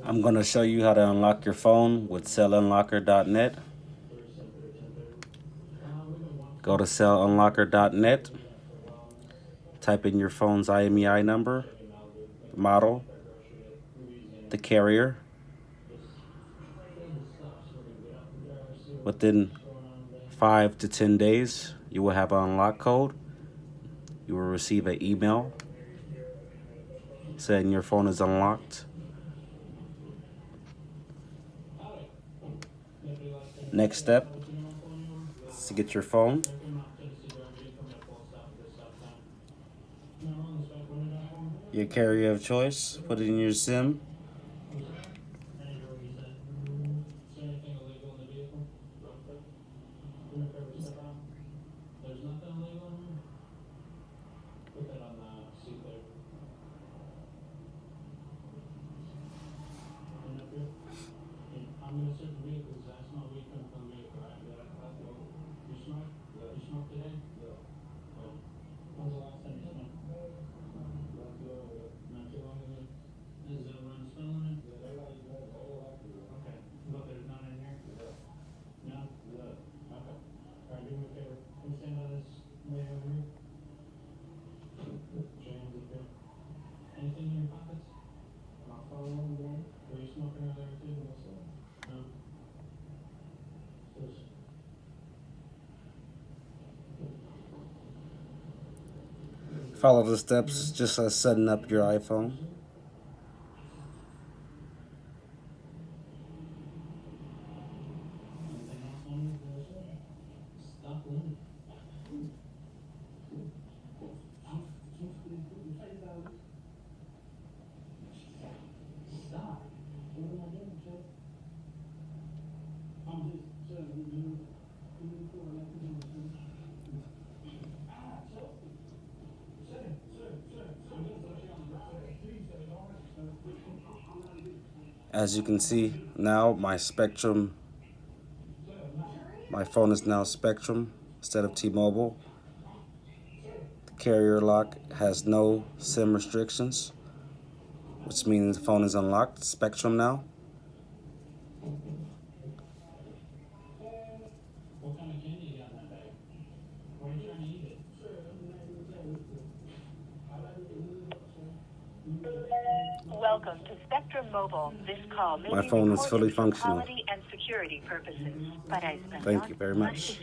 I'm going to show you how to unlock your phone with Cellunlocker.net. Go to Cellunlocker.net, type in your phone's IMEI number, the model, the carrier. Within 5 to 10 days, you will have an unlock code. You will receive an email saying your phone is unlocked. Next step is to get your phone. Your carrier of choice, put it in your SIM. Follow the steps just as setting up your iPhone. As you can see now, my phone is now Spectrum instead of T-Mobile. The carrier lock has no SIM restrictions, which means the phone is unlocked, Spectrum now. Welcome to Spectrum Mobile. This call may My be phone is recorded fully for functional. quality and security purposes. Para Thank you very much.